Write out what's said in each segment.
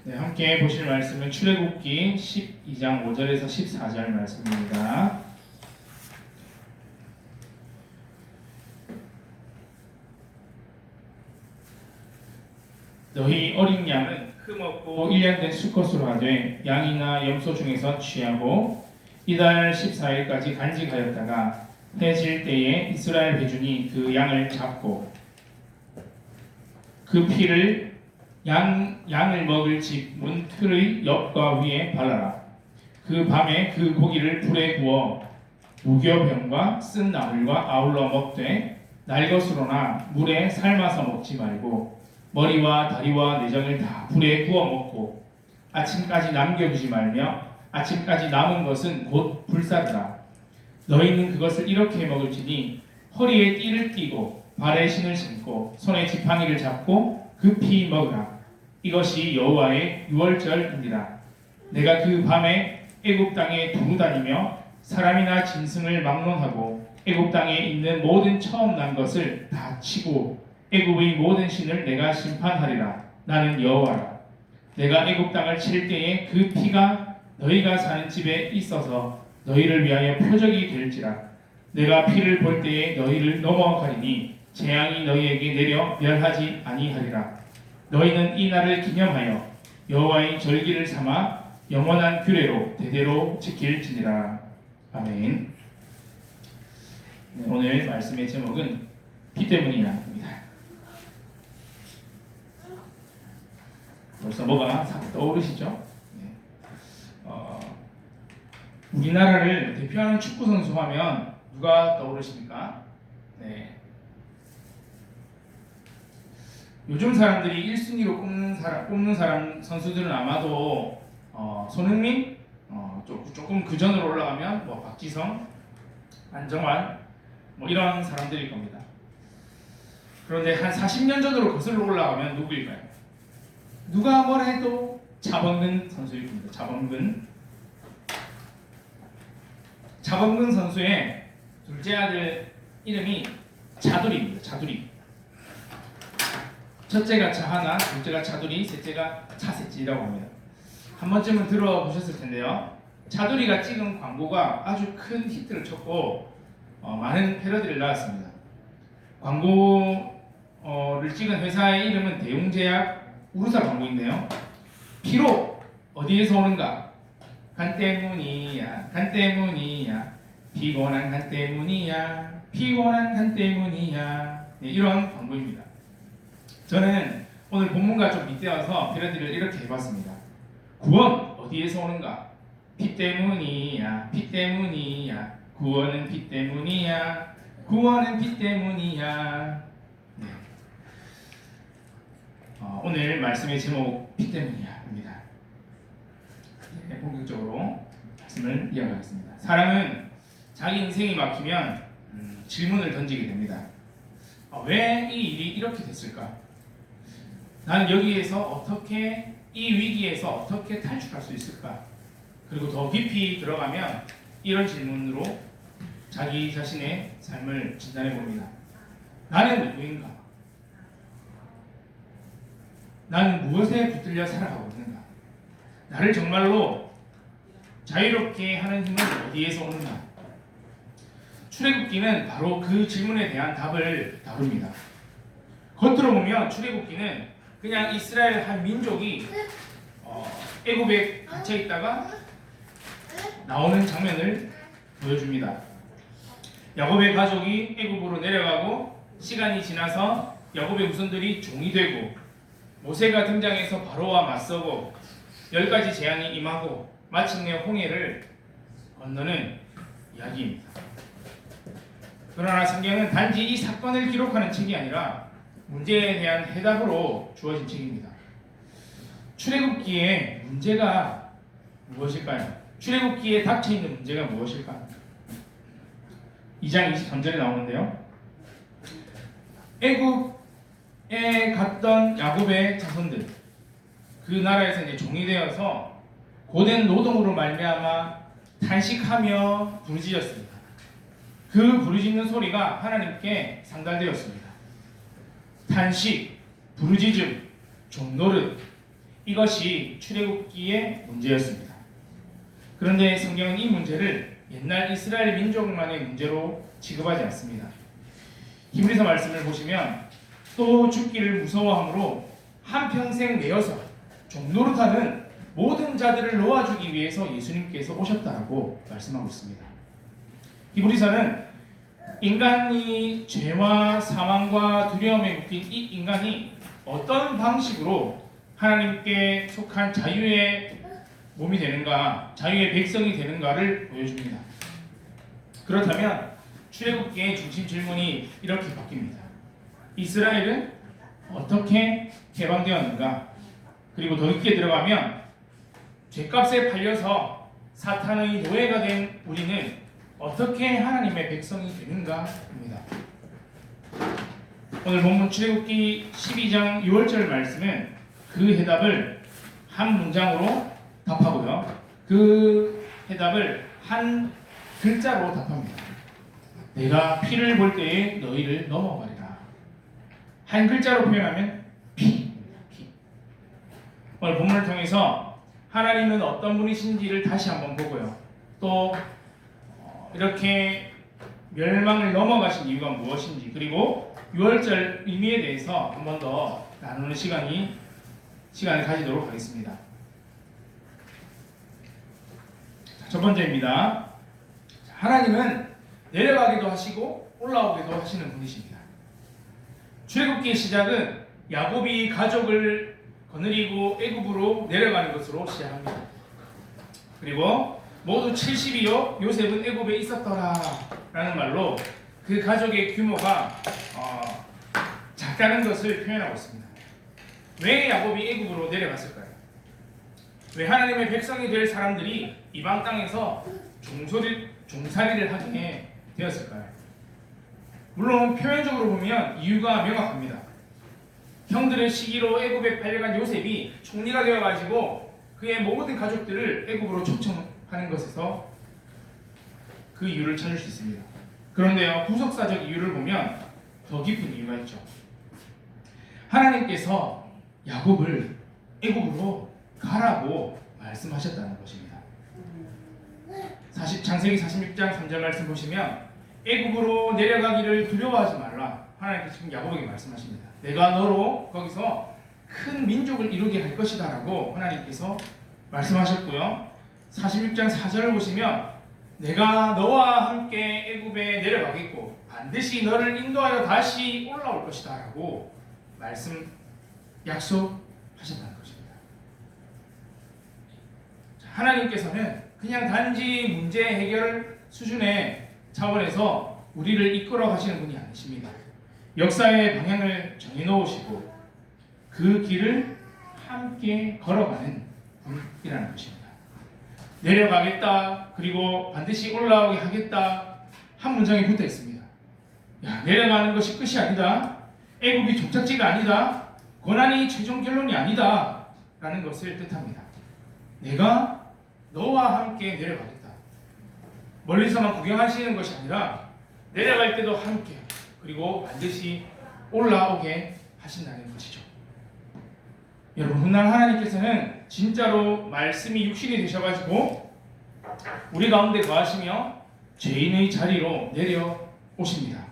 네, 함께 보실 말씀은 출애굽기 12장 5절에서 14절 말씀입니다. 너희 어린 양은 흠없고 1년 된 수컷으로 하되 양이나 염소 중에서 취하고 이달 14일까지 간직하였다가 해질 때에 이스라엘 회중이 그 양을 잡고 그 피를 양을 먹을 집 문 틀의 옆과 위에 발라라. 그 밤에 그 고기를 불에 구워 무교병과 쓴 나물과 아울러 먹되 날 것으로나 물에 삶아서 먹지 말고 머리와 다리와 내장을 다 불에 구워 먹고 아침까지 남겨두지 말며 아침까지 남은 것은 곧 불사르라. 너희는 그것을 이렇게 먹을지니 허리에 띠를 띠고 발에 신을 신고 손에 지팡이를 잡고 급히 먹으라. 이것이 여호와의 유월절입니다. 내가 그 밤에 애굽 땅에 두루 다니며 사람이나 짐승을 막론하고 애굽 땅에 있는 모든 처음 난 것을 다 치고 애굽의 모든 신을 내가 심판하리라. 나는 여호와라. 내가 애굽 땅을 칠 때에 그 피가 너희가 사는 집에 있어서 너희를 위하여 표적이 될지라. 내가 피를 볼 때에 너희를 넘어가리니 재앙이 너희에게 내려 멸하지 아니하리라. 너희는 이 날을 기념하여 여호와의 절기를 삼아 영원한 규례로 대대로 지킬지니라. 아멘. 네, 오늘 말씀의 제목은 피 때문이야입니다. 벌써 뭐가 떠오르시죠? 네. 우리나라를 대표하는 축구 선수 하면 누가 떠오르십니까? 네. 요즘 사람들이 1순위로 꼽는 사람 선수들은 아마도 손흥민, 조금 그 전으로 올라가면 뭐 박지성, 안정환 뭐 이런 사람들일 겁니다. 그런데 한 40년 전으로 거슬러 올라가면 누구일까요? 누가 뭘 해도 자범근 선수일 겁니다. 자범근 선수의 둘째 아들 이름이 차두리입니다. 차두리. 첫째가 차하나, 둘째가 차두리, 셋째가 차셋지라고 합니다. 한 번쯤은 들어보셨을 텐데요. 차두리가 찍은 광고가 아주 큰 히트를 쳤고 많은 패러디를 나왔습니다. 광고를 찍은 회사의 이름은 대웅제약 우르사 광고인데요. 피로 어디에서 오는가? 간 때문이야, 간 때문이야, 피곤한 간 때문이야, 피곤한 간 때문이야. 네, 이런 광고입니다. 저는 오늘 본문과 좀 빗대어서 패러디를 이렇게 해봤습니다. 구원 어디에서 오는가? 피 때문이야, 피 때문이야, 구원은 피 때문이야, 구원은 피 때문이야. 네. 오늘 말씀의 제목 피 때문이야입니다. 네, 본격적으로 말씀을 이어가겠습니다. 사람은 자기 인생이 막히면 질문을 던지게 됩니다. 왜 이 일이 이렇게 됐을까? 나는 여기에서 어떻게 이 위기에서 어떻게 탈출할 수 있을까? 그리고 더 깊이 들어가면 이런 질문으로 자기 자신의 삶을 진단해 봅니다. 나는 누구인가? 나는 무엇에 붙들려 살아가고 있는가? 나를 정말로 자유롭게 하는 힘은 어디에서 오는가? 출애굽기는 바로 그 질문에 대한 답을 다룹니다. 겉으로 보면 출애굽기는 그냥 이스라엘 한 민족이 애굽에 갇혀 있다가 나오는 장면을 보여줍니다. 야곱의 가족이 애굽으로 내려가고 시간이 지나서 야곱의 후손들이 종이 되고 모세가 등장해서 바로와 맞서고 10가지 재앙이 임하고 마침내 홍해를 건너는 이야기입니다. 그러나 성경은 단지 이 사건을 기록하는 책이 아니라 문제에 대한 해답으로 주어진 책입니다. 출애굽기의 문제가 무엇일까요? 출애굽기에 닥쳐있는 문제가 무엇일까요? 2장 23절에 나오는데요. 애굽에 갔던 야곱의 자손들, 그 나라에서 이제 종이 되어서 고된 노동으로 말미암아 탄식하며 부르짖었습니다. 그 부르짖는 소리가 하나님께 상달되었습니다. 탄식, 부르짖음, 종노릇, 이것이 출애굽기의 문제였습니다. 그런데 성경은 이 문제를 옛날 이스라엘 민족만의 문제로 취급하지 않습니다. 히브리서 말씀을 보시면 또 죽기를 무서워함으로 한평생 매여서 종노릇하는 모든 자들을 놓아주기 위해서 예수님께서 오셨다라고 말씀하고 있습니다. 히브리서는 인간이 죄와 사망과 두려움에 묶인 이 인간이 어떤 방식으로 하나님께 속한 자유의 몸이 되는가, 자유의 백성이 되는가를 보여줍니다. 그렇다면 출애굽기의 중심 질문이 이렇게 바뀝니다. 이스라엘은 어떻게 해방되었는가? 그리고 더 깊게 들어가면 죄값에 팔려서 사탄의 노예가 된 우리는 어떻게 하나님의 백성이 되는가입니다. 오늘 본문 출애굽기 12장 6절 말씀은 그 해답을 한 문장으로 답하고요. 그 해답을 한 글자로 답합니다. 내가 피를 볼 때에 너희를 넘어가리라. 한 글자로 표현하면 피. 오늘 본문을 통해서 하나님은 어떤 분이신지를 다시 한번 보고요. 또 이렇게 멸망을 넘어가신 이유가 무엇인지, 그리고 6월절 의미에 대해서 한 번 더 나누는 시간을 가지도록 하겠습니다. 첫 번째입니다. 하나님은 내려가기도 하시고 올라오기도 하시는 분이십니다. 출애굽기의 시작은 야곱이 가족을 거느리고 애굽으로 내려가는 것으로 시작합니다. 그리고 모두 70이요 요셉은 애굽에 있었더라 라는 말로 그 가족의 규모가 작다는 것을 표현하고 있습니다. 왜 야곱이 애굽으로 내려갔을까요? 왜 하나님의 백성이 될 사람들이 이방 땅에서 종살이를 하게 되었을까요? 물론 표면적으로 보면 이유가 명확합니다. 형들의 시기로 애굽에 팔려간 요셉이 총리가 되어가지고 그의 모든 가족들을 애굽으로 초청하는 것에서 그 이유를 찾을 수 있습니다. 그런데요, 구속사적 이유를 보면 더 깊은 이유가 있죠. 하나님께서 야곱을 애굽으로 가라고 말씀하셨다는 것입니다. 창세기 46장 3절 말씀 보시면 애굽으로 내려가기를 두려워하지 말라. 하나님께서 지금 야곱에게 말씀하십니다. 내가 너로 거기서 큰 민족을 이루게 할 것이다 라고 하나님께서 말씀하셨고요. 46장 4절을 보시면 내가 너와 함께 애굽에 내려가겠고 반드시 너를 인도하여 다시 올라올 것이다 라고 약속하셨다는 것입니다. 하나님께서는 그냥 단지 문제 해결 수준의 차원에서 우리를 이끌어 가시는 분이 아니십니다. 역사의 방향을 정해놓으시고 그 길을 함께 걸어가는 분이라는 것입니다. 내려가겠다, 그리고 반드시 올라오게 하겠다, 한 문장에 붙어 있습니다. 내려가는 것이 끝이 아니다, 애굽이 종착지가 아니다, 고난이 최종 결론이 아니다 라는 것을 뜻합니다. 내가 너와 함께 내려가겠다. 멀리서만 구경하시는 것이 아니라 내려갈 때도 함께, 그리고 반드시 올라오게 하신다는 것이죠. 여러분, 훗날 하나님께서는 진짜로 말씀이 육신이 되셔가지고 우리 가운데 거하시며 죄인의 자리로 내려오십니다.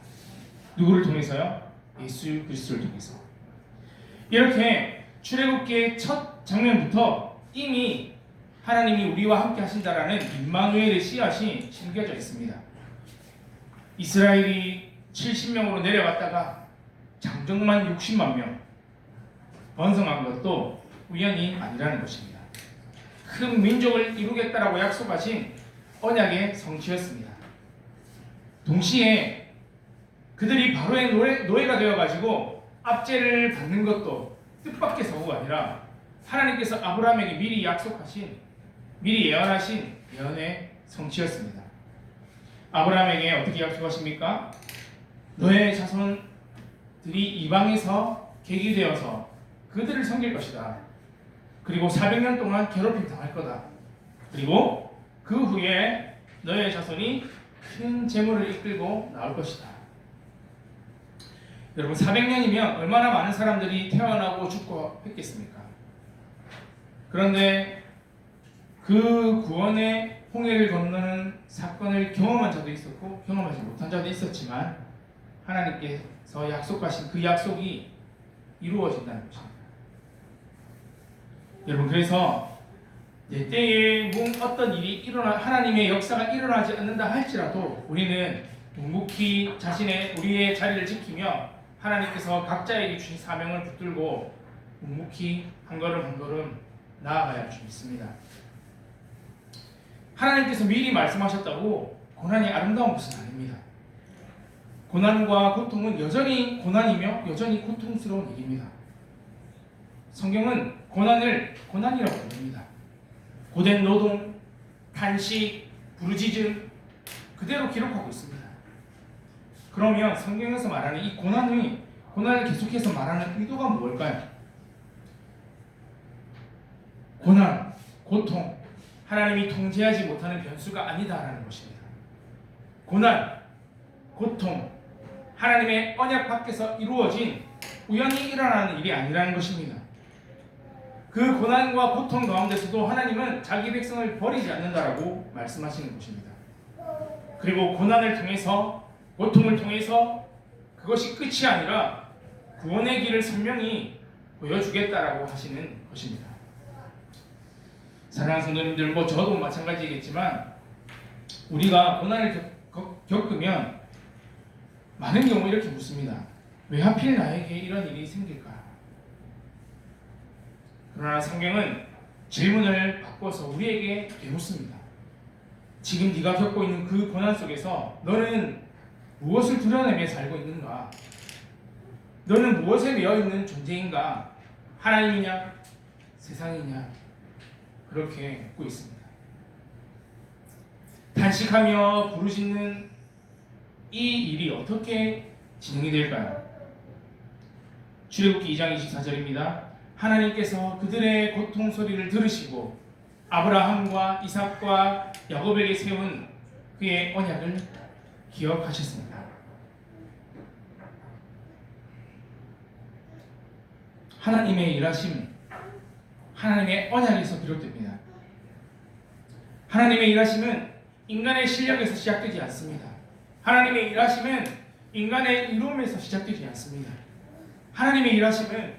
누구를 통해서요? 예수 그리스도를 통해서. 이렇게 출애굽기의 첫 장면부터 이미 하나님이 우리와 함께 하신다라는 임마누엘의 씨앗이 심겨져 있습니다. 이스라엘이 70명으로 내려갔다가 장정만 60만 명 번성한 것도 우연이 아니라는 것입니다. 큰 민족을 이루겠다라고 약속하신 언약의 성취였습니다. 동시에 그들이 바로의 노예가 되어가지고 압제를 받는 것도 뜻밖의 사고가 아니라 하나님께서 아브라함에게 미리 예언하신 예언의 성취였습니다. 아브라함에게 어떻게 약속하십니까? 너의 자손들이 이방에서 계기되어서 그들을 섬길 것이다. 그리고 400년 동안 괴롭힘 당할 거다. 그리고 그 후에 너의 자손이 큰 재물을 이끌고 나올 것이다. 여러분, 400년이면 얼마나 많은 사람들이 태어나고 죽고 했겠습니까? 그런데 그 구원의 홍해를 건너는 사건을 경험한 자도 있었고 경험하지 못한 자도 있었지만 하나님께서 약속하신 그 약속이 이루어진다는 것입니다. 여러분, 그래서 내 때에 어떤 일이 하나님의 역사가 일어나지 않는다 할지라도 우리는 묵묵히 우리의 자리를 지키며 하나님께서 각자에게 주신 사명을 붙들고 묵묵히 한 걸음 한 걸음 나아가야 할 줄 믿습니다. 하나님께서 미리 말씀하셨다고 고난이 아름다운 것은 아닙니다. 고난과 고통은 여전히 고난이며 여전히 고통스러운 일입니다. 성경은 고난을 고난이라고 부릅니다. 고된 노동, 탄식, 부르짖음 그대로 기록하고 있습니다. 그러면 성경에서 말하는 이 고난을 계속해서 말하는 의도가 무엇일까요? 고난, 고통, 하나님이 통제하지 못하는 변수가 아니다라는 것입니다. 고난, 고통, 하나님의 언약 밖에서 이루어진 우연히 일어나는 일이 아니라는 것입니다. 그 고난과 고통 가운데서도 하나님은 자기 백성을 버리지 않는다라고 말씀하시는 것입니다. 그리고 고난을 통해서, 고통을 통해서 그것이 끝이 아니라 구원의 길을 선명히 보여주겠다라고 하시는 것입니다. 사랑하는 성도님들, 저도 마찬가지겠지만 우리가 고난을 겪으면 많은 경우 이렇게 묻습니다. 왜 하필 나에게 이런 일이 생길까? 그러나 성경은 질문을 바꿔서 우리에게 되묻습니다. 지금 네가 겪고 있는 그 고난 속에서 너는 무엇을 드러내며 살고 있는가? 너는 무엇에 매여 있는 존재인가? 하나님이냐? 세상이냐? 그렇게 묻고 있습니다. 단식하며 부르짖는 이 일이 어떻게 진행이 될까요? 출애굽기 2장 24절입니다. 하나님께서 그들의 고통 소리를 들으시고 아브라함과 이삭과 야곱에게 세운 그의 언약을 기억하셨습니다. 하나님의 일하심, 하나님의 언약에서 비롯됩니다. 하나님의 일하심은 인간의 실력에서 시작되지 않습니다. 하나님의 일하심은 인간의 이름에서 시작되지 않습니다. 하나님의 일하심은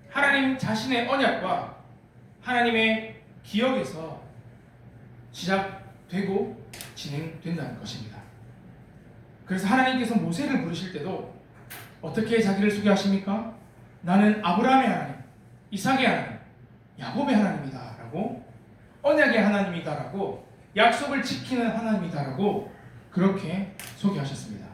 하나님 자신의 언약과 하나님의 기억에서 시작되고 진행된다는 것입니다. 그래서 하나님께서 모세를 부르실 때도 어떻게 자기를 소개하십니까? 나는 아브라함의 하나님, 이삭의 하나님, 야곱의 하나님이다 라고, 언약의 하나님이다 라고, 약속을 지키는 하나님이다 라고 그렇게 소개하셨습니다.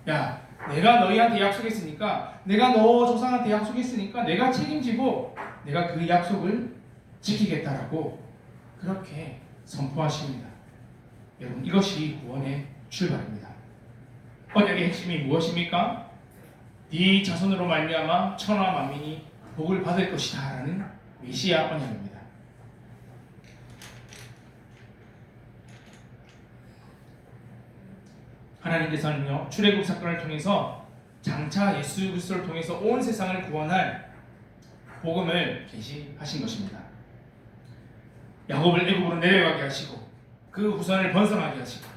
야, 내가 너희한테 약속했으니까, 내가 너 조상한테 약속했으니까 내가 책임지고 내가 그 약속을 지키겠다라고 그렇게 선포하십니다. 여러분, 이것이 구원의 출발입니다. 언약의 핵심이 무엇입니까? 네 자손으로 말미암아 천하 만민이 복을 받을 것이다 라는 메시아 언약입니다. 하나님께서는요, 출애굽 사건을 통해서 장차 예수 그리스도를 통해서 온 세상을 구원할 복음을 계시하신 것입니다. 야곱을 애굽으로 내려가게 하시고 그 후손을 번성하게 하시고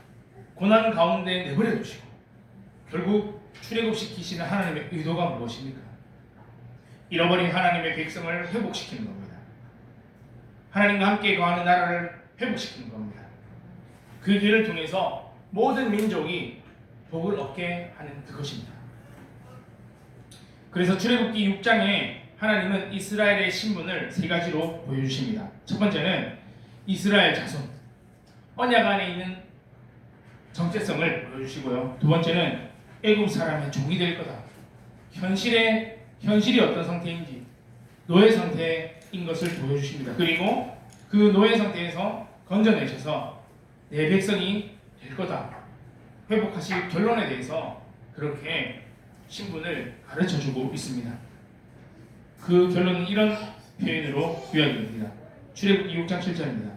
고난 가운데 내버려 두시고 결국 출애굽시키시는 하나님의 의도가 무엇입니까? 잃어버린 하나님의 백성을 회복시키는 겁니다. 하나님과 함께 거하는 나라를 회복시키는 겁니다. 그 길을 통해서 모든 민족이 복을 얻게 하는 그것입니다. 그래서 출애굽기 6장에 하나님은 이스라엘의 신분을 세 가지로 보여주십니다. 첫 번째는 이스라엘 자손, 언약 안에 있는 정체성을 보여주시고요. 두 번째는 애굽 사람의 종이 될 거다. 현실이 어떤 상태인지, 노예 상태인 것을 보여주십니다. 그리고 그 노예 상태에서 건져내셔서 내 백성이 될 거다, 회복하실 결론에 대해서 그렇게 신분을 가르쳐주고 있습니다. 그 결론은 이런 표현으로 요약이 됩니다. 출애굽기 6장 7절입니다.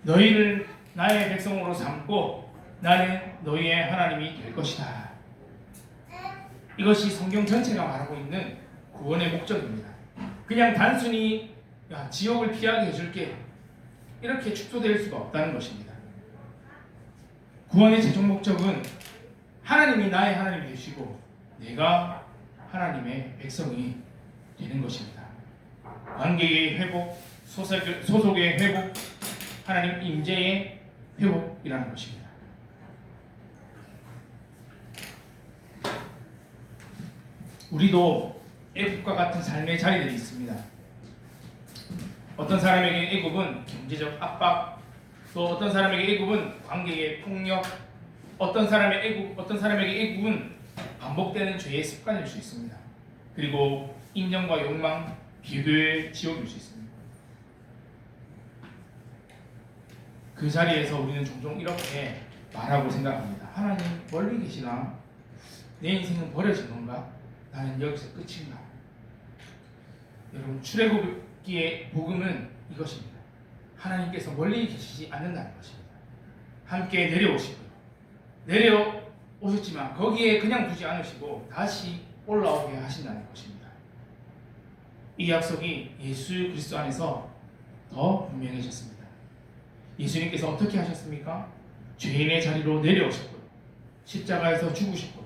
너희를 나의 백성으로 삼고 나는 너희의 하나님이 될 것이다. 이것이 성경 전체가 말하고 있는 구원의 목적입니다. 그냥 단순히 야, 지옥을 피하게 해줄게, 이렇게 축소될 수가 없다는 것입니다. 구원의 최종 목적은 하나님이 나의 하나님이 되시고 내가 하나님의 백성이 되는 것입니다. 관계의 회복, 소속의 회복, 하나님 임재의 회복이라는 것입니다. 우리도 애굽과 같은 삶의 자리들이 있습니다. 어떤 사람에게 애굽은 경제적 압박, 또 어떤 사람에게 애굽은 관계의 폭력, 어떤 사람에게 애굽은 반복되는 죄의 습관일 수 있습니다. 그리고 인정과 욕망, 비교의 지옥일 수 있습니다. 그 자리에서 우리는 종종 이렇게 말하고 생각합니다. 하나님 멀리 계시나? 내 인생은 버려진 건가? 나는 여기서 끝인가? 여러분, 출애굽기의 복음은 이것입니다. 하나님께서 멀리 계시지 않는다는 것입니다. 함께 내려오시고요. 내려오셨지만 거기에 그냥 두지 않으시고 다시 올라오게 하신다는 것입니다. 이 약속이 예수 그리스도 안에서 더 분명해졌습니다. 예수님께서 어떻게 하셨습니까? 죄인의 자리로 내려오셨고요. 십자가에서 죽으셨고요.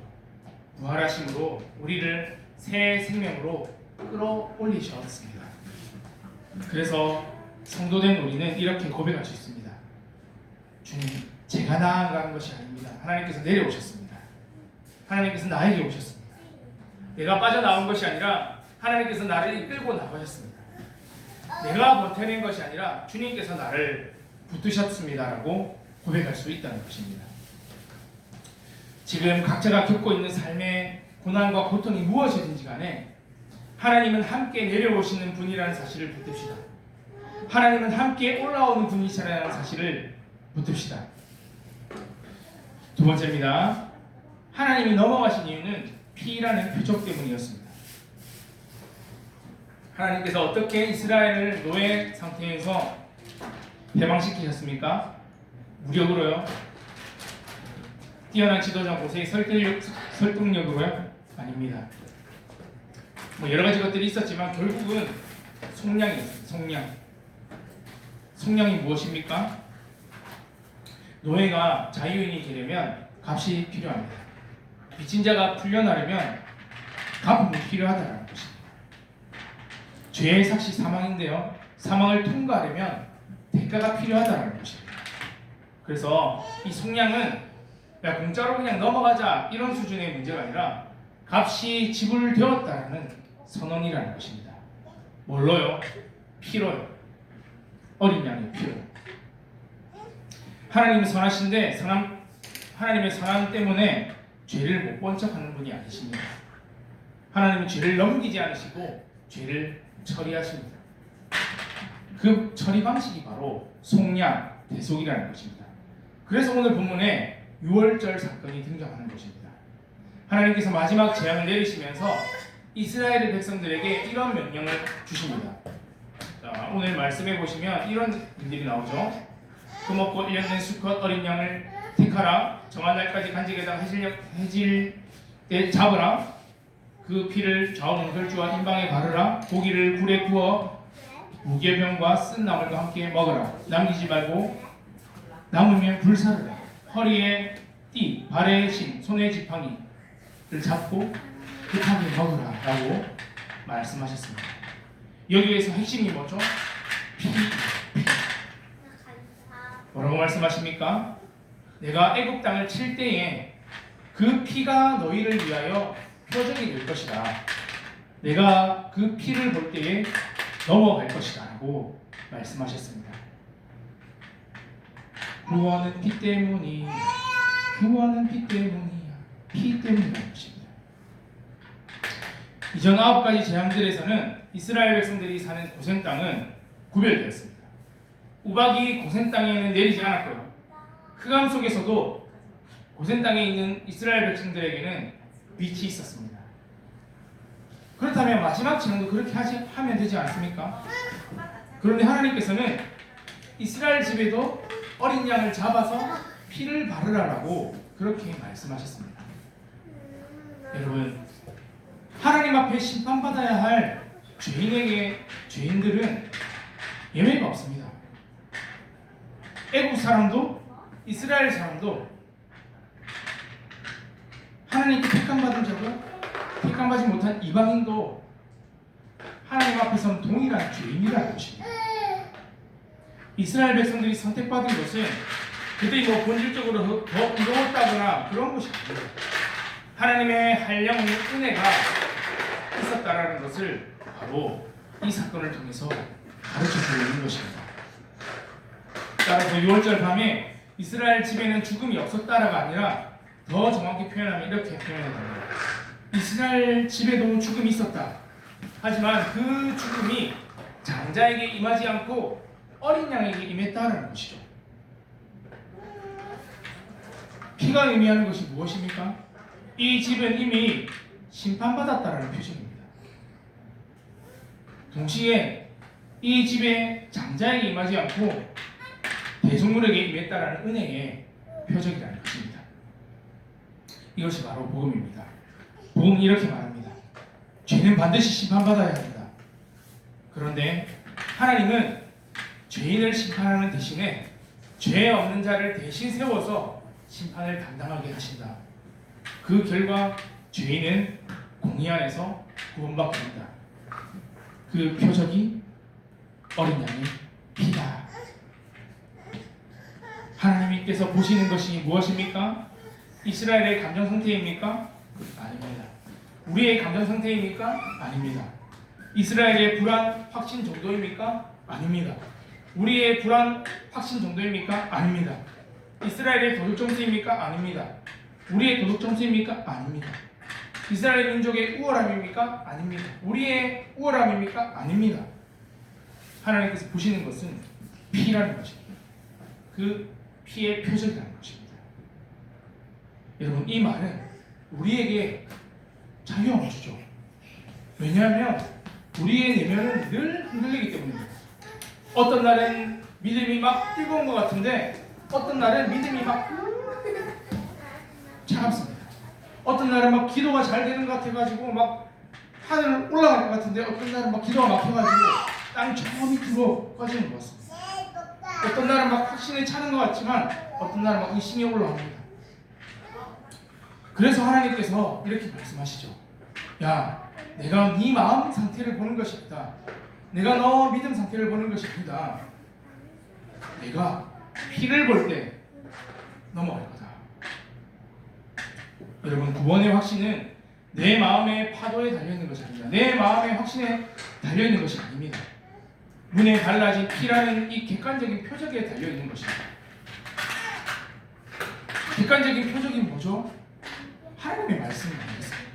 부활하심으로 우리를 새 생명으로 끌어올리셨습니다. 그래서 성도된 우리는 이렇게 고백할 수 있습니다. 주님, 제가 나아가는 것이 아닙니다. 하나님께서 내려오셨습니다. 하나님께서 나에게 오셨습니다. 내가 빠져나온 것이 아니라 하나님께서 나를 이끌고 나가셨습니다. 내가 버텨낸 것이 아니라 주님께서 나를 붙드셨습니다라고 고백할 수 있다는 것입니다. 지금 각자가 겪고 있는 삶의 고난과 고통이 무엇이든지 간에 하나님은 함께 내려오시는 분이라는 사실을 붙듭시다. 하나님은 함께 올라오는 분이시라는 사실을 붙듭시다. 두 번째입니다. 하나님이 넘어가신 이유는 피라는 표적 때문이었습니다. 하나님께서 어떻게 이스라엘을 노예 상태에서 해방시키셨습니까? 무력으로요? 뛰어난 지도자 모세의 설득력으로요? 아닙니다. 여러 가지 것들이 있었지만 결국은 속량이었습니다. 속량이 무엇입니까? 노예가 자유인이 되려면 값이 필요합니다. 빚진 자가 풀려나려면 갚음이 필요하다는 것입니다. 죄의 삭시 사망인데요, 사망을 통과하려면 대가가 필요하다는 것입니다. 그래서 이 속량은 야, 공짜로 그냥 넘어가자 이런 수준의 문제가 아니라 값이 지불되었다는 선언이라는 것입니다. 뭘로요? 피로요. 어린 양의 피로요. 하나님이 선하신데 하나님의 선함 때문에 죄를 못 본 척하는 분이 아니십니다. 하나님은 죄를 넘기지 않으시고 죄를 처리하십니다. 그 처리 방식이 바로 속량, 대속이라는 것입니다. 그래서 오늘 본문에 6월절 사건이 등장하는 것입니다. 하나님께서 마지막 재앙을 내리시면서 이스라엘의 백성들에게 이런 명령을 주십니다. 자, 오늘 말씀해 보시면 이런 일들이 나오죠. 그 먹고 1년 된 수컷 어린 양을 택하라. 정한 날까지 간직에다가 해질 때 잡으라. 그 피를 좌우 혈주와 인방에 바르라. 고기를 불에 구워 무교병과 쓴 나물과 함께 먹으라. 남기지 말고 남으면 불사르라. 허리에 띠, 발에 신, 손에 지팡이를 잡고 급하게 먹으라 라고 말씀하셨습니다. 여기에서 핵심이 뭐죠? 피. 뭐라고 말씀하십니까? 내가 애굽 땅을 칠 때에 그 피가 너희를 위하여 표적이 될 것이다. 내가 그 피를 볼 때에 넘어갈 것이다 라고 말씀하셨습니다. 구원은 피 때문이야. 구원은 피 때문이야. 피 때문이라는 것입니다. 이전 9가지 재앙들에서는 이스라엘 백성들이 사는 고센 땅은 구별되었습니다. 우박이 고센 땅에는 내리지 않았고요. 흑암 속에서도 고센 땅에 있는 이스라엘 백성들에게는 빛이 있었습니다. 그렇다면 마지막 재앙도 그렇게 하면 되지 않습니까? 그런데 하나님께서는 이스라엘 집에도 어린 양을 잡아서 피를 바르라라고 그렇게 말씀하셨습니다. 여러분, 하나님 앞에 심판받아야 할 죄인들은 예외가 없습니다. 애국 사람도 이스라엘 사람도 하나님께 택함받은 자고 택함받지 못한 이방인도 하나님 앞에서는 동일한 죄인이라는 것입니다. 이스라엘 백성들이 선택받은 것은 그들이 본질적으로 더 의로웠다거나 그런 것이 아닙니다. 하나님의 한량 은혜가 있었다라는 것을 바로 이 사건을 통해서 가르쳐주고 있는 것입니다. 따라서 6월절 밤에 이스라엘 집에는 죽음이 없었다라가 아니라 더 정확히 표현하면 이렇게 표현합니다. 이스라엘 집에도 죽음이 있었다. 하지만 그 죽음이 장자에게 임하지 않고 어린 양에게 임했다라는 것이죠. 피가 의미하는 것이 무엇입니까? 이 집은 이미 심판받았다라는 표정입니다. 동시에 이 집에 장자에게 임하지 않고 대속물에게 임했다라는 은혜의 표적이라는 것입니다. 이것이 바로 복음입니다. 복음은 이렇게 말합니다. 죄는 반드시 심판받아야 합니다. 그런데 하나님은 죄인을 심판하는 대신에 죄 없는 자를 대신 세워서 심판을 담당하게 하신다. 그 결과 죄인은 공의 안에서 구원받게 된다. 그 표적이 어린 양의 피다. 하나님께서 보시는 것이 무엇입니까? 이스라엘의 감정 상태입니까? 아닙니다. 우리의 감정 상태입니까? 아닙니다. 이스라엘의 불안 확신 정도입니까? 아닙니다. 우리의 불안 확신 정도입니까? 아닙니다. 이스라엘의 도덕 점수입니까? 아닙니다. 우리의 도덕 점수입니까? 아닙니다. 이스라엘 민족의 우월함입니까? 아닙니다. 우리의 우월함입니까? 아닙니다. 하나님께서 보시는 것은 피라는 것입니다. 그 피의 표적이라는 것입니다. 여러분, 이 말은 우리에게 자유함을 주죠. 왜냐하면 우리의 내면은 늘 흔들리기 때문입니다. 어떤 날은 믿음이 막 뜨거운 것 같은데 어떤 날은 믿음이 막 차갑습니다. 어떤 날은 막 기도가 잘 되는 것 같아가지고 막 하늘 올라갈 것 같은데 어떤 날은 막 기도가 막혀가지고 땅이 저 밑으로 꺼지는 것 같습니다. 어떤 날은 막 확신에 차는 것 같지만 어떤 날은 막 의심이 올라옵니다. 그래서 하나님께서 이렇게 말씀하시죠. 야, 내가 네 마음 상태를 보는 것이 아니다. 내가 너 믿음 상태를 보는 것이 아니다. 내가 피를 볼 때 넘어갈 거다. 여러분, 구원의 확신은 내 마음의 파도에 달려있는 것이 아닙니다. 내 마음의 확신에 달려있는 것이 아닙니다. 눈에 발라진 피라는 이 객관적인 표적에 달려있는 것입니다. 객관적인 표적이 뭐죠? 하나님의 말씀이 아니겠습니까?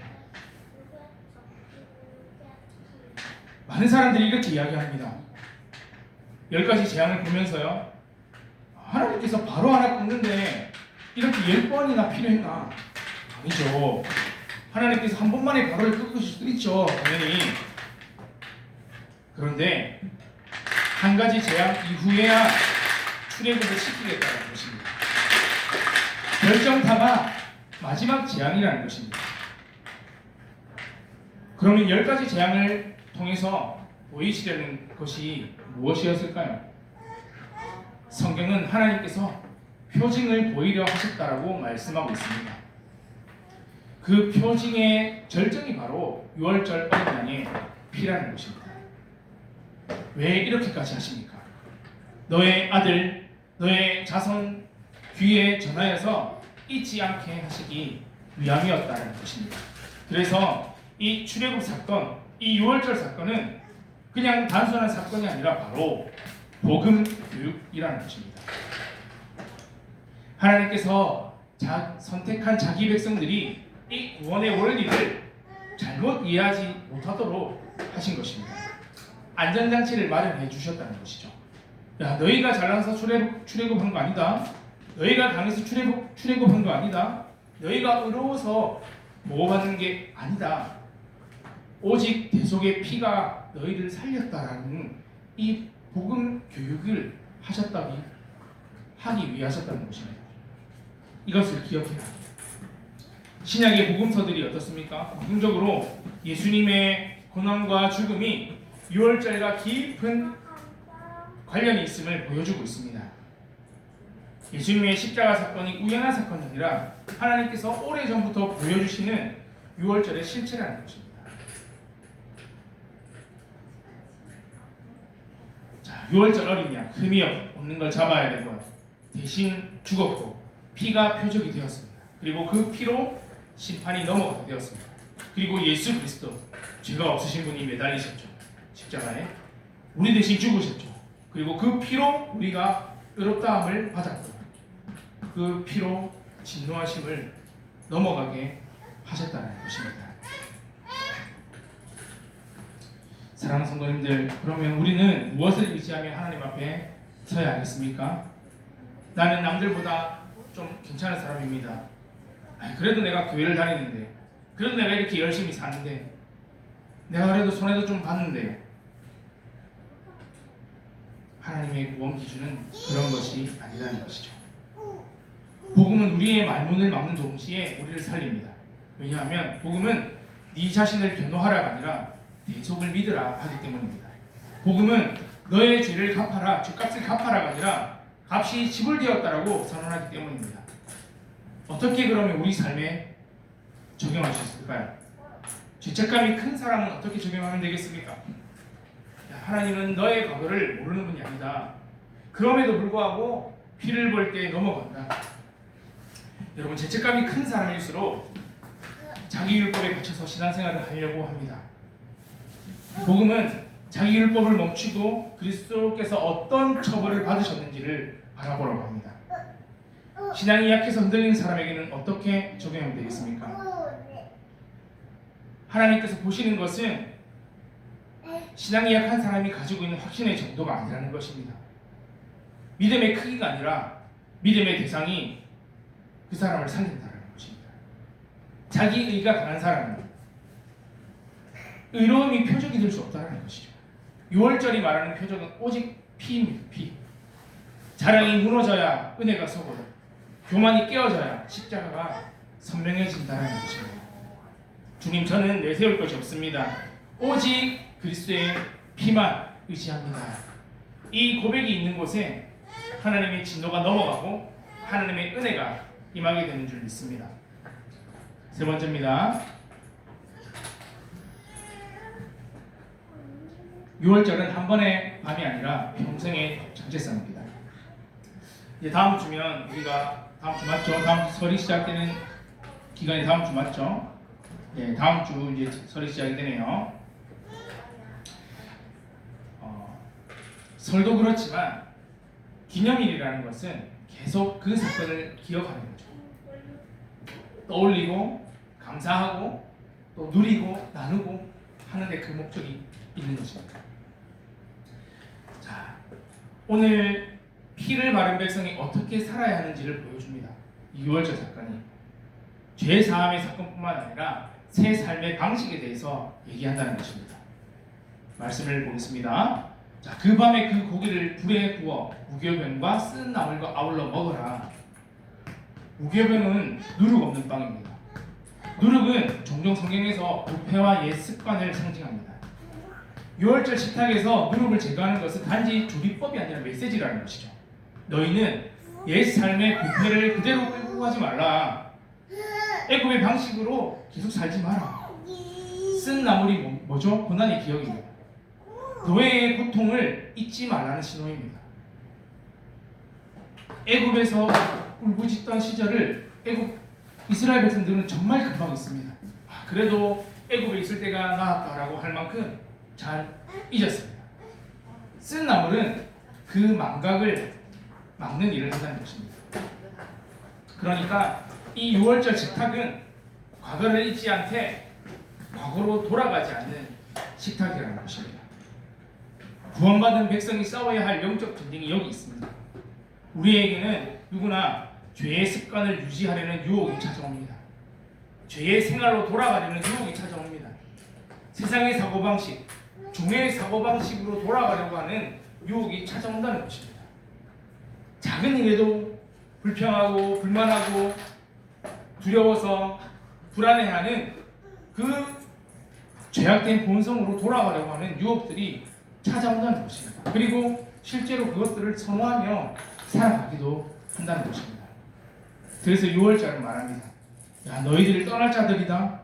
많은 사람들이 이렇게 이야기합니다. 10가지 재앙을 보면서요, 하나님께서 바로 하나 끊는데 이렇게 10번이나 필요했나? 아니죠. 하나님께서 한 번만에 바로를 꺾으실 수도 있죠. 당연히. 그런데 한 가지 재앙 이후에야 출애굽을 시키겠다는 것입니다. 결정타가 마지막 재앙이라는 것입니다. 그러면 10가지 재앙을 통해서 보이시려는 것이 무엇이었을까요? 성경은 하나님께서 표징을 보이려 하셨다라고 말씀하고 있습니다. 그 표징의 절정이 바로 6월절 어린 양의 피라는 것입니다. 왜 이렇게까지 하십니까? 너의 아들, 너의 자손 귀에 전하여서 잊지 않게 하시기 위함이었다는 것입니다. 그래서 이 출애굽 사건, 이 6월절 사건은 그냥 단순한 사건이 아니라 바로 복음 교육이라는 것입니다. 하나님께서 선택한 자기 백성들이 이 구원의 원리를 잘못 이해하지 못하도록 하신 것입니다. 안전장치를 마련해 주셨다는 것이죠. 야, 너희가 잘나서 출애굽한 거 아니다. 너희가 강해서 출애굽한 거 아니다. 너희가 의로워서 보호받는 게 아니다. 오직 대속의 피가 너희를 살렸다라는 이 복음 교육을 하기 위해 하셨다는 것입니다. 이것을 기억해야 합니다. 신약의 복음서들이 어떻습니까? 공통적으로 예수님의 고난과 죽음이 6월절과 깊은 관련이 있음을 보여주고 있습니다. 예수님의 십자가 사건이 우연한 사건이 아니라 하나님께서 오래전부터 보여주시는 유월절의 실체라는 것입니다. 자, 유월절 어린 양 흠이 없는 걸 잡아야 되고 대신 죽었고 피가 표적이 되었습니다. 그리고 그 피로 심판이 넘어가게 되었습니다. 그리고 예수 그리스도 죄가 없으신 분이 매달리셨죠. 십자가에 우리 대신 죽으셨죠. 그리고 그 피로 우리가 의롭다함을 받았고 그 피로 진노하심을 넘어가게 하셨다는 것입니다. 사랑하는 성도님들, 그러면 우리는 무엇을 의지하며 하나님 앞에 서야 하겠습니까? 나는 남들보다 좀 괜찮은 사람입니다. 그래도 내가 교회를 다니는데, 그래도 내가 이렇게 열심히 사는데, 내가 그래도 손해도 좀 봤는데, 하나님의 구원 기준은 그런 것이 아니라는 것이죠. 복음은 우리의 말문을 막는 동시에 우리를 살립니다. 왜냐하면 복음은 네 자신을 변호하라가 아니라 대속을 믿으라 하기 때문입니다. 복음은 너의 죄를 갚아라, 죄값을 갚아라가 아니라 값이 지불되었다라고 선언하기 때문입니다. 어떻게 그러면 우리 삶에 적용할 수 있을까요? 죄책감이 큰 사람은 어떻게 적용하면 되겠습니까? 하나님은 너의 과거를 모르는 분이 아니다. 그럼에도 불구하고 피를 볼 때 넘어간다. 여러분, 죄책감이 큰 사람일수록 자기 율법에 갇혀서 신앙생활을 하려고 합니다. 복음은 자기 율법을 멈추고 그리스도께서 어떤 처벌을 받으셨는지를 바라보라고 합니다. 신앙이 약해서 흔들리는 사람에게는 어떻게 적용하면 되겠습니까? 하나님께서 보시는 것은 신앙이 약한 사람이 가지고 있는 확신의 정도가 아니라는 것입니다. 믿음의 크기가 아니라 믿음의 대상이 그 사람을 살린다는 것입니다. 자기 의가 강한 사람은 의로움이 표적이 될 수 없다는 것이죠. 6월절이 말하는 표적은 오직 피입니다. 피. 자랑이 무너져야 은혜가 서고 교만이 깨어져야 십자가가 선명해진다는 것입니다. 주님, 저는 내세울 것이 없습니다. 오직 그리스도의 피만 의지합니다. 이 고백이 있는 곳에 하나님의 진노가 넘어가고 하나님의 은혜가 임하게 되는 줄 믿습니다. 세 번째입니다. 6월절은 한 번의 밤이 아니라 평생의 정체성입니다. 이제 다음 주면 우리가 다음 주 맞죠? 다음 주 설이 시작되는 기간이 다음 주 맞죠? 네, 다음 주 이제 설이 시작이 되네요. 설도 그렇지만 기념일이라는 것은 계속 그 사건을 기억하는 거죠. 떠올리고 감사하고 또 누리고 나누고 하는데 그 목적이 있는 것입니다. 자, 오늘 피를 바른 백성이 어떻게 살아야 하는지를 보여줍니다. 이 6월절 사건이 죄 사함의 사건뿐만 아니라 새 삶의 방식에 대해서 얘기한다는 것입니다. 말씀을 보겠습니다. 자, 그 밤에 그 고기를 불에 구워 무교병과 쓴 나물과 아울러 먹어라. 무교병은 누룩 없는 빵입니다. 누룩은 종종 성경에서 부패와 옛 습관을 상징합니다. 6월절 식탁에서 누룩을 제거하는 것은 단지 조리법이 아니라 메시지라는 것이죠. 너희는 옛 삶의 부패를 그대로 끌고 가지 말라. 애굽의 방식으로 계속 살지 마라. 쓴 나물이 뭐죠? 고난의 기억입니다. 노예의 고통을 잊지 말라는 신호입니다. 애굽에서 울부짖던 시절을 이스라엘 백성들은 정말 금방 잊습니다. 그래도 애굽에 있을 때가 나았다라고 할 만큼 잘 잊었습니다. 쓴 나물은 그 망각을 막는 일을 한다는 것입니다. 그러니까 이 6월절 식탁은 과거를 잊지 않되 과거로 돌아가지 않는 식탁이라는 것입니다. 구원받은 백성이 싸워야 할 영적 전쟁이 여기 있습니다. 우리에게는 누구나 죄의 습관을 유지하려는 유혹이 찾아옵니다. 죄의 생활로 돌아가려는 유혹이 찾아옵니다. 세상의 사고방식, 종의 사고방식으로 돌아가려고 하는 유혹이 찾아온다는 것입니다. 작은 일에도 불평하고 불만하고 두려워서 불안해하는 그 죄악된 본성으로 돌아가려고 하는 유혹들이 찾아온다는 것입니다. 그리고 실제로 그것들을 선호하며 살아가기도 한다는 것입니다. 그래서 6월절은 말합니다. 야, 너희들이 떠날 자들이다.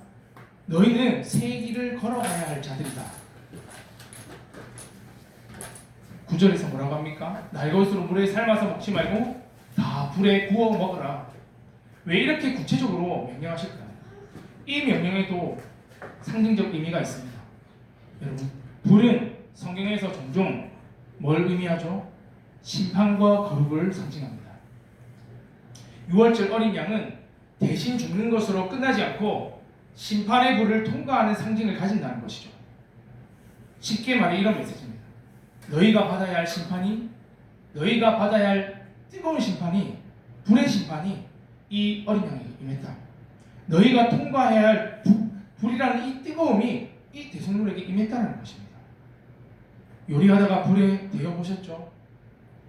너희는 새 길을 걸어가야 할 자들이다. 9절에서 뭐라고 합니까? 날것으로 물에 삶아서 먹지 말고 다 불에 구워 먹어라. 왜 이렇게 구체적으로 명령하실까요? 이 명령에도 상징적 의미가 있습니다. 여러분, 불은 성경에서 종종 뭘 의미하죠? 심판과 거룩을 상징합니다. 6월절 어린 양은 대신 죽는 것으로 끝나지 않고 심판의 불을 통과하는 상징을 가진다는 것이죠. 쉽게 말해 이런 메시지입니다. 너희가 받아야 할 심판이, 너희가 받아야 할 뜨거운 심판이, 불의 심판이 이 어린 양에게 임했다. 너희가 통과해야 할 불이라는 이 뜨거움이 이 대성물에게 임했다는 것입니다. 요리하다가 불에 데워 보셨죠?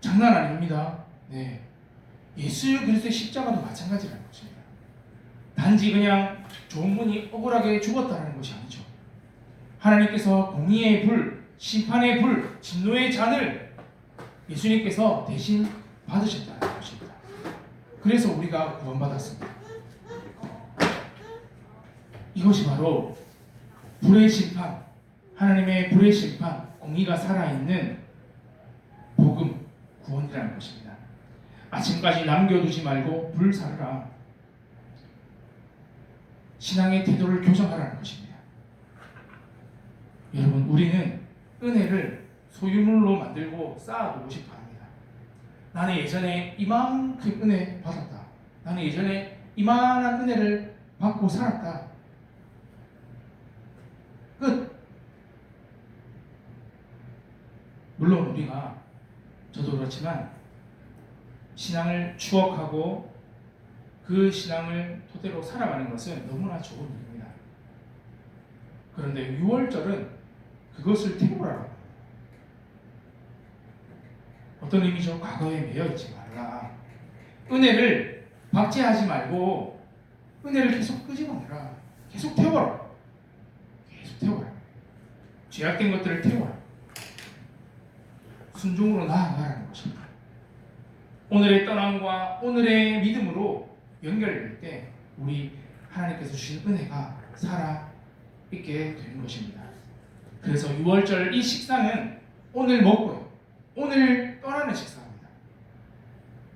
장난 아닙니다. 네, 예수 그리스도의 십자가도 마찬가지라는 것입니다. 단지 그냥 좋은 분이 억울하게 죽었다는 것이 아니죠. 하나님께서 공의의 불, 심판의 불, 진노의 잔을 예수님께서 대신 받으셨다는 것입니다. 그래서 우리가 구원받았습니다. 이것이 바로 불의 심판, 하나님의 불의 심판, 공의가 살아있는 복음, 구원이라는 것입니다. 아침까지 남겨두지 말고 불 살으라. 신앙의 태도를 교정하라는 것입니다. 여러분, 우리는 은혜를 소유물로 만들고 쌓아두고 싶어 합니다. 나는 예전에 이만큼 은혜 받았다. 나는 예전에 이만한 은혜를 받고 살았다. 끝. 물론 우리가, 저도 그렇지만 신앙을 추억하고 그 신앙을 토대로 살아가는 것은 너무나 좋은 일입니다. 그런데 6월절은 그것을 태우라고 합니다. 어떤 의미죠? 과거에 매여있지 말라. 은혜를 박제하지 말고 은혜를 계속 끄집어내라. 계속 태워라. 계속 태워라. 죄악된 것들을 태워라. 순종으로 나아가라는 것입니다. 오늘의 떠남과 오늘의 믿음으로 연결될 때 우리 하나님께서 주신 은혜가 살아있게 되는 것입니다. 그래서 6월절 이 식사는 오늘 먹고요, 오늘 떠나는 식사입니다.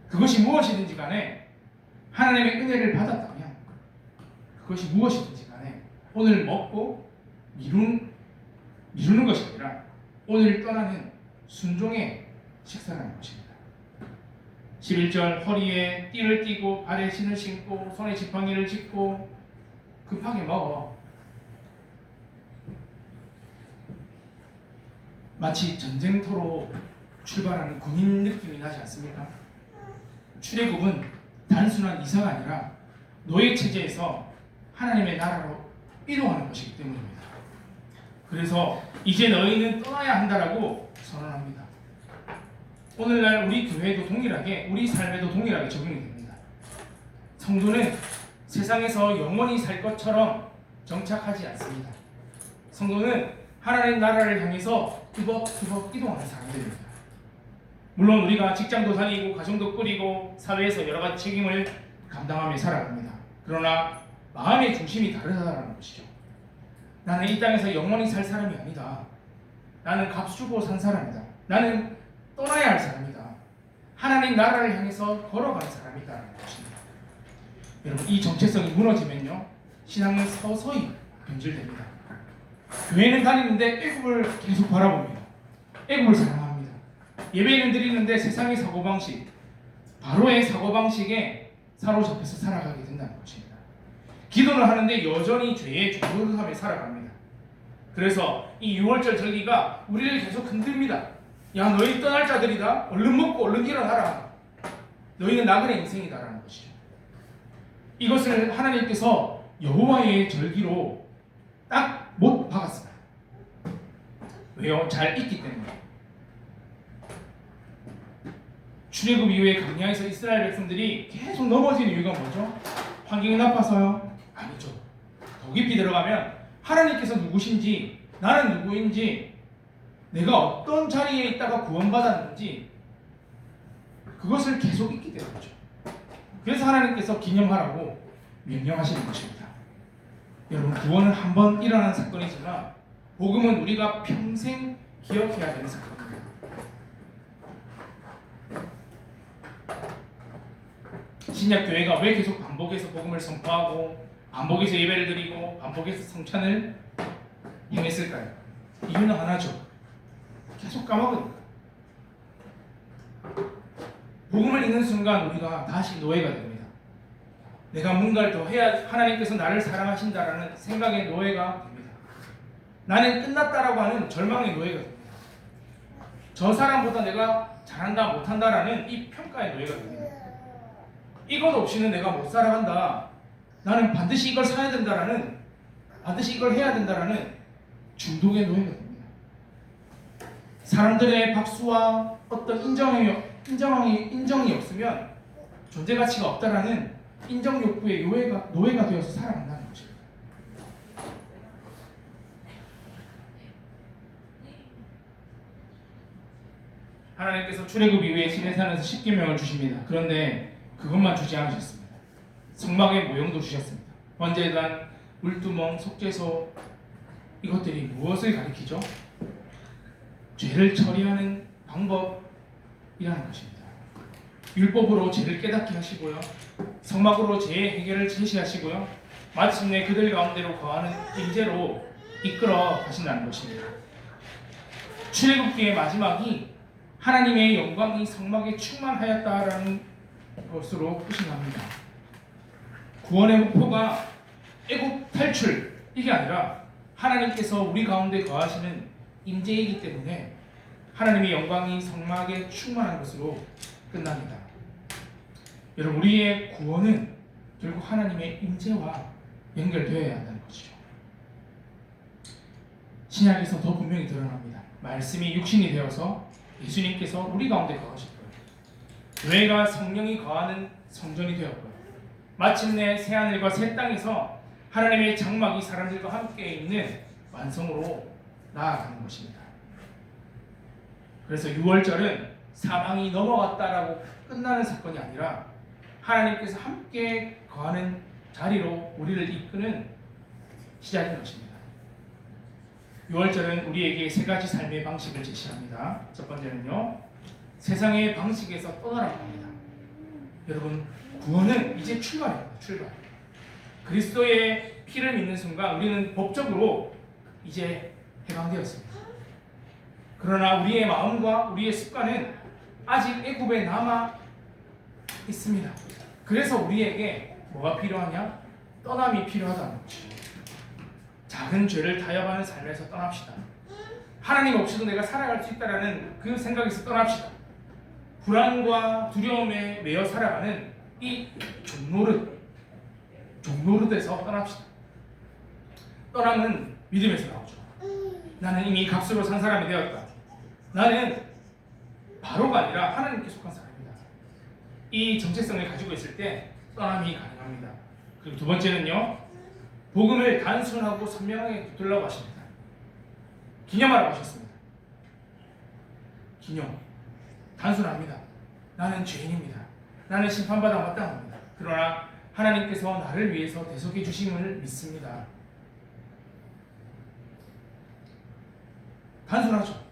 그것이 무엇이든지 간에 하나님의 은혜를 받았다면 그것이 무엇이든지 간에 오늘 먹고 미루는 것이 아니라 오늘 떠나는 순종의 식사라는 것입니다. 11절 허리에 띠를 띠고 발에 신을 신고 손에 지팡이를 짚고 급하게 먹어. 마치 전쟁터로 출발하는 군인 느낌이 나지 않습니까? 출애굽은 단순한 이사가 아니라 노예 체제에서 하나님의 나라로 이동하는 것이기 때문입니다. 그래서 이제 너희는 떠나야 한다라고 선언합니다. 오늘날 우리 교회도 동일하게, 우리 삶에도 동일하게 적용이 됩니다. 성도는 세상에서 영원히 살 것처럼 정착하지 않습니다. 성도는 하나님 나라를 향해서 뚜벅뚜벅 이동하는 사람들입니다. 물론 우리가 직장도 다니고 가정도 꾸리고 사회에서 여러 가지 책임을 감당하며 살아갑니다. 그러나 마음의 중심이 다르다는 것이죠. 나는 이 땅에서 영원히 살 사람이 아니다. 나는 값 주고 산 사람이다. 나는 떠나야 할 사람이다. 하나님 나라를 향해서 걸어가는 사람이다라는 것입니다. 여러분, 이 정체성이 무너지면요, 신앙은 서서히 변질됩니다. 교회는 다니는데 애굽을 계속 바라봅니다. 애굽을 사랑합니다. 예배는 드리는데 세상의 사고방식, 바로의 사고방식에 사로잡혀서 살아가게 된다는 것입니다. 기도를 하는데 여전히 죄의 조르함에 살아갑니다. 그래서 이 6월절 절기가 우리를 계속 흔듭니다. 야, 너희 떠날 자들이다. 얼른 먹고 얼른 일어나라. 너희는 나그네 인생이다라는 것이죠. 이것을 하나님께서 여호와의 절기로 딱 못 박았습니다. 왜요? 잘 있기 때문에. 출애굽 이후에 광야에서 이스라엘 백성들이 계속 넘어지는 이유가 뭐죠? 환경이 나빠서요? 아니죠. 더 깊이 들어가면 하나님께서 누구신지, 나는 누구인지 내가 어떤 자리에 있다가 구원받았는지 그것을 계속 잊게 되는 거죠. 그래서 하나님께서 기념하라고 명령하시는 것입니다. 여러분, 구원은 한 번 일어나는 사건이지만 복음은 우리가 평생 기억해야 되는 사건입니다. 신약 교회가 왜 계속 반복해서 복음을 선포하고 반복해서 예배를 드리고 반복해서 성찬을 행했을까요? 이유는 하나죠. 계속 까먹으니까. 복음을 읽는 순간 우리가 다시 노예가 됩니다. 내가 뭔가를 더 해야 하나님께서 나를 사랑하신다라는 생각의 노예가 됩니다. 나는 끝났다라고 하는 절망의 노예가 됩니다. 저 사람보다 내가 잘한다 못한다라는 이 평가의 노예가 됩니다. 이것 없이는 내가 못 살아간다. 나는 반드시 이걸 사야 된다라는, 반드시 이걸 해야 된다라는 중독의 노예가 됩니다. 사람들의 박수와 어떤 인정이 없으면 존재 가치가 없다라는 인정 욕구의 노예가 되어서 살아간다는 것입니다. 하나님께서 출애굽 이후에 시내산에서 10계명을 주십니다. 그런데 그것만 주지 않으셨습니다. 성막의 모형도 주셨습니다. 번제단, 물두멍, 속죄소, 이것들이 무엇을 가리키죠? 죄를 처리하는 방법이라는 것입니다. 율법으로 죄를 깨닫게 하시고요, 성막으로 죄의 해결을 제시하시고요, 마침내 그들 가운데로 거하는 임재로 이끌어 가신다는 것입니다. 출애굽기의 마지막이 하나님의 영광이 성막에 충만하였다라는 것으로 표시합니다. 구원의 목표가 애굽 탈출 이게 아니라 하나님께서 우리 가운데 거하시는 임재이기 때문에 하나님의 영광이 성막에 충만한 것으로 끝납니다. 여러분, 우리의 구원은 결국 하나님의 임재와 연결되어야 한다는 것이죠. 신약에서 더 분명히 드러납니다. 말씀이 육신이 되어서 예수님께서 우리 가운데 거하셨고요, 교회가 성령이 거하는 성전이 되었고요, 마침내 새하늘과 새 땅에서 하나님의 장막이 사람들과 함께 있는 완성으로 나아가는 것입니다. 그래서 6월절은 사망이 넘어갔다라고 끝나는 사건이 아니라 하나님께서 함께 거하는 자리로 우리를 이끄는 시작인 것입니다. 6월절은 우리에게 세 가지 삶의 방식을 제시합니다. 첫 번째는요, 세상의 방식에서 떠나라고 합니다. 여러분, 구원은 이제 출발입니다. 출발. 그리스도의 피를 믿는 순간 우리는 법적으로 이제 해방되었습니다. 그러나 우리의 마음과 우리의 습관은 아직 애굽에 남아 있습니다. 그래서 우리에게 뭐가 필요하냐? 떠남이 필요하다는 거죠. 작은 죄를 타협하는 삶에서 떠납시다. 하나님 없이도 내가 살아갈 수 있다는 그 생각에서 떠납시다. 불안과 두려움에 매여 살아가는 이 종노릇에서 떠납시다. 떠남은 믿음에서 나오죠. 나는 이미 값으로 산 사람이 되었다. 나는 바로가 아니라 하나님께 속한 사람이다. 이 정체성을 가지고 있을 때 떠남이 가능합니다. 그리고 두 번째는요, 복음을 단순하고 선명하게 붙들라고 하십니다. 기념하라고 하셨습니다. 기념. 단순합니다. 나는 죄인입니다. 나는 심판받아 마땅합니다. 그러나 하나님께서 나를 위해서 대속해 주심을 믿습니다. 단순하죠.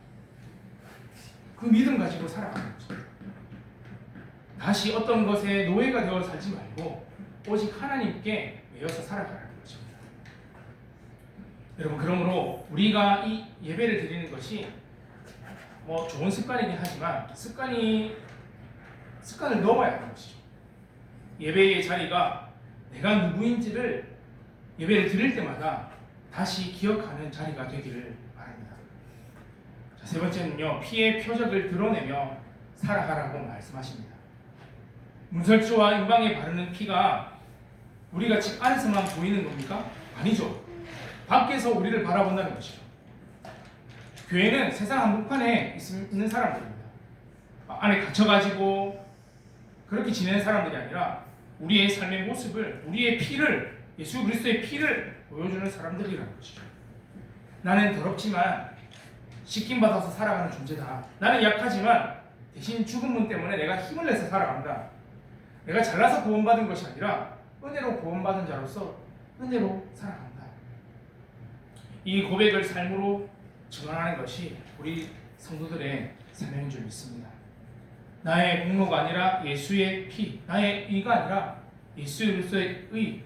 그 믿음 가지고 살아가는 거죠. 다시 어떤 것에 노예가 되어 살지 말고 오직 하나님께 매여서 살아가라는 것입니다. 여러분, 그러므로 우리가 이 예배를 드리는 것이 좋은 습관이긴 하지만 습관을 넘어야 하는 것이죠. 예배의 자리가 내가 누구인지를 예배를 드릴 때마다 다시 기억하는 자리가 되기를 바랍니다. 자, 세 번째는요, 피의 표적을 드러내며 살아가라고 말씀하십니다. 문설주와 임방에 바르는 피가 우리가 집 안에서만 보이는 겁니까? 아니죠. 밖에서 우리를 바라본다는 것이죠. 교회는 세상 한복판에 있는 사람들입니다. 안에 갇혀가지고 그렇게 지내는 사람들이 아니라 우리의 삶의 모습을, 우리의 피를, 예수 그리스도의 피를 보여주는 사람들이라는 것이죠. 나는 더럽지만 직김받아서 살아가는 존재다. 나는 약하지만 대신 죽은 분 때문에 내가 힘을 내서 살아간다. 내가 잘나서 구원받은 것이 아니라 은혜로 구원받은 자로서 은혜로 살아간다. 이 고백을 삶으로 증언하는 것이 우리 성도들의 사명인 줄 믿습니다. 나의 공로가 아니라 예수의 피, 나의 의가 아니라 예수 그리스도의 의,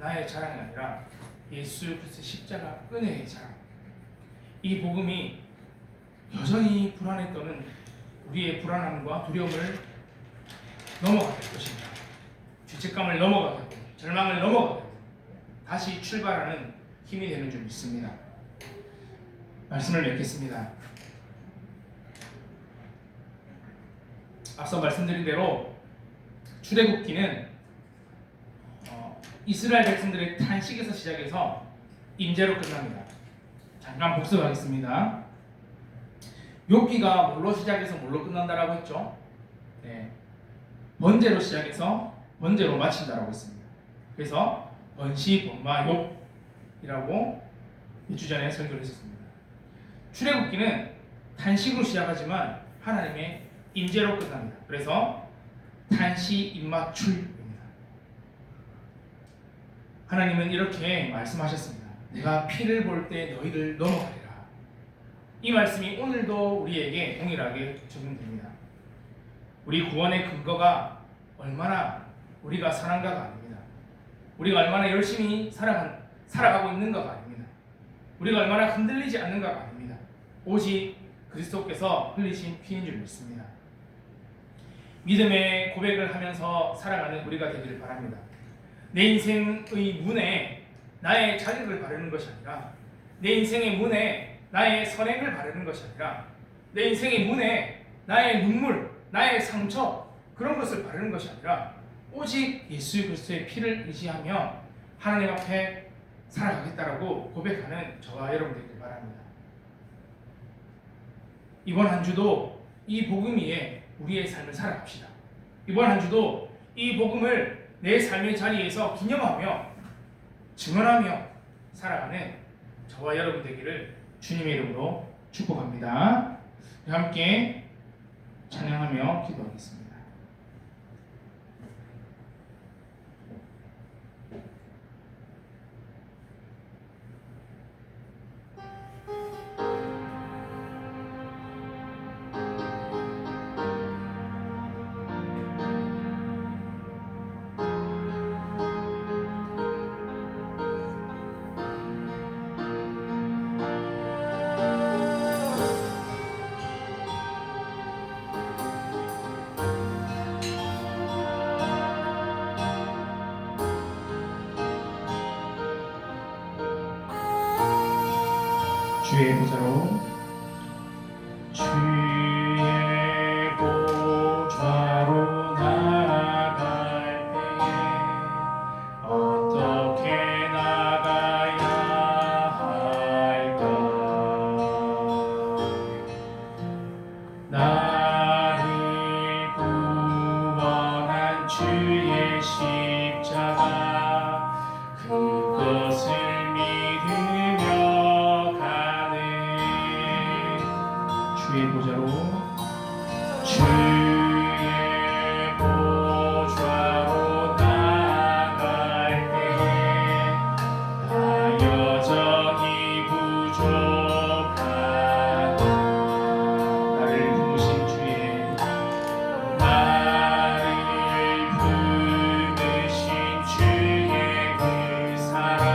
나의 자랑이 아니라 예수 그리스도의 십자가 은혜의 자랑. 이 복음이 여전히 불안에 떠는 우리의 불안함과 두려움을 넘어가게 될 것입니다. 죄책감을 넘어가게 되고 절망을 넘어가게 되고 다시 출발하는 힘이 되는 줄 믿습니다. 말씀을 맺겠습니다. 앞서 말씀드린 대로 출애굽기는 이스라엘 백성들의 탄식에서 시작해서 임재로 끝납니다. 잠깐 복습하겠습니다. 욥기가 뭘로 시작해서 뭘로 끝난다라고 했죠? 네. 번제로 시작해서 번제로 마친다라고 했습니다. 그래서 번시 번마 욥이라고 몇 주 전에 설교를 했었습니다. 출애굽기는 탄식으로 시작하지만 하나님의 임재로 끝납니다. 그래서 탄시 임마출입니다. 하나님은 이렇게 말씀하셨습니다. 내가 피를 볼 때 너희를 넘어가리라. 이 말씀이 오늘도 우리에게 동일하게 적용됩니다. 우리 구원의 근거가 얼마나 우리가 선한가가 아닙니다. 우리가 얼마나 열심히 살아가고 있는가가 아닙니다. 우리가 얼마나 흔들리지 않는가가 아닙니다. 오직 그리스도께서 흘리신 피인 줄 믿습니다. 믿음의 고백을 하면서 살아가는 우리가 되기를 바랍니다. 내 인생의 문에 나의 자격을 바르는 것이 아니라 내 인생의 문에 나의 선행을 바르는 것이 아니라 내 인생의 문에 나의 눈물, 나의 상처 그런 것을 바르는 것이 아니라 오직 예수 그리스도의 피를 의지하며 하나님 앞에 살아가겠다라고 고백하는 저와 여러분 되길 바랍니다. 이번 한 주도 이 복음 위에 우리의 삶을 살아갑시다. 이번 한 주도 이 복음을 내 삶의 자리에서 기념하며 증언하며 살아가는 저와 여러분 되기를 주님의 이름으로 축복합니다. 함께 찬양하며 기도하겠습니다. 주의 보좌로 주의 보좌로 나아갈 때에 어떻게 나가야 할까? 나를 구원한 주의 십자가 그것을 주의 보좌로 나아갈 때에 나 여전히 부족하다. 나를 부르신 주의 그 사랑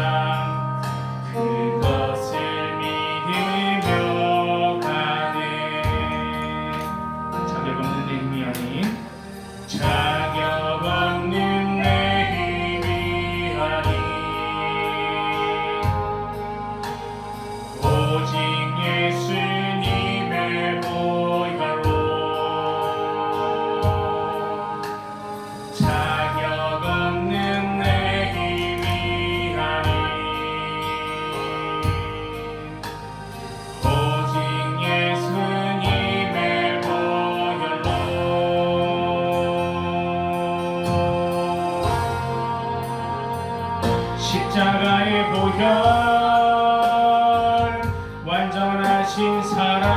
그것을 믿으며 자격 없는 내 힘이 아니 오직 예수님의 보혈로 자격 없는 내 힘이 아니 오직 예수님의 십자가의 보혈 완전하신 사랑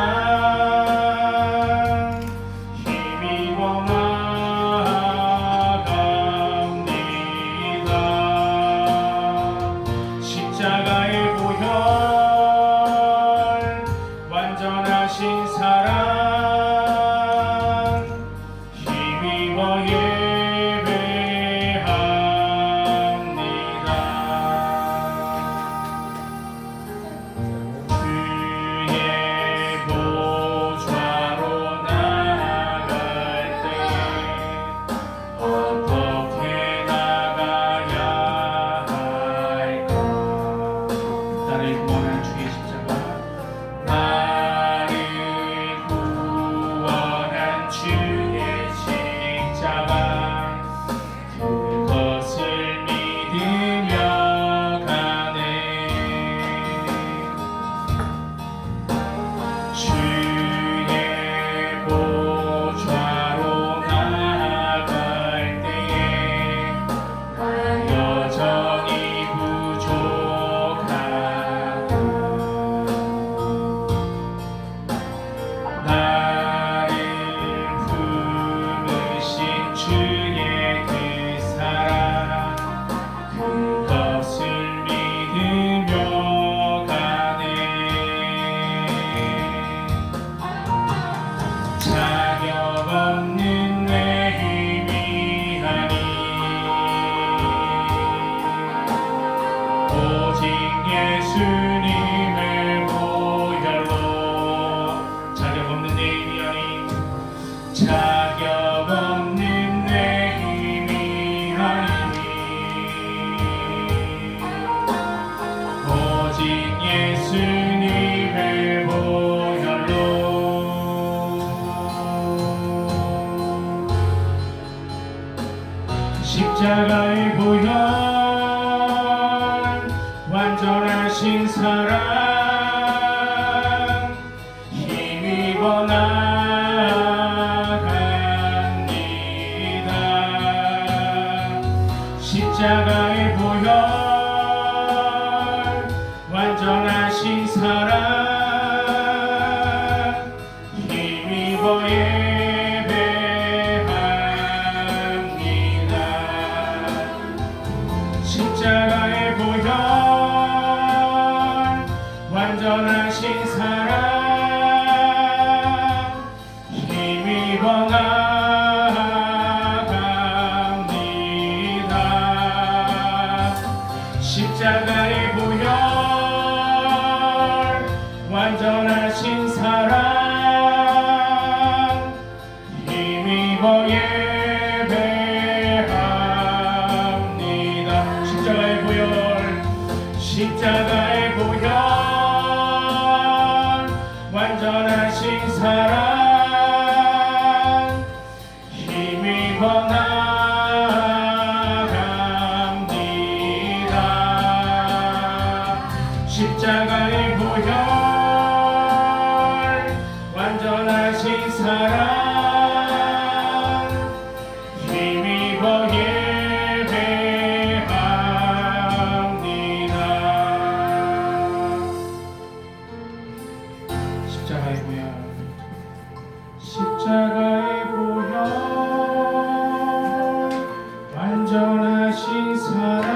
없는 내 힘이 아니 오직 예수님의 보혈로 자격 없는 내 힘이 아니 자격 없는 내 힘이 아니 오직 예수님의 보혈로 십자가의 보혈 완전하신 사랑 힘입어 나갑니다. 십자가의 보혈 완전하신 사랑 힘입어 예배합니다. 십자가의 보혈 완전하신 사랑 힘입어 나갑니다. 십자가의 보혈 완전하신 사랑 힘입어 예배합니다. 십자가의 보혈 십자가의 보혈 완전하신 사랑 힘입어 나갑니다. 십자가의 보혈 완전하신 사랑 힘입어 예배합니다. 십자가의 보혈 십자가의 보혈 완전하신 사랑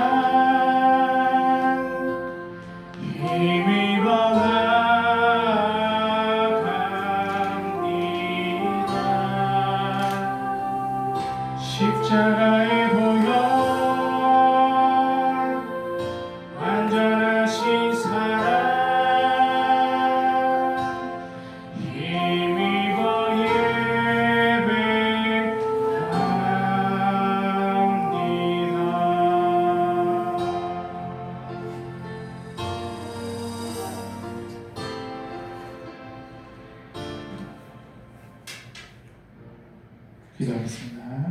힘입어 나갑니다. 십자가의 보혈 완전하신 사랑 힘입어 예배합니다. 기도하겠습니다.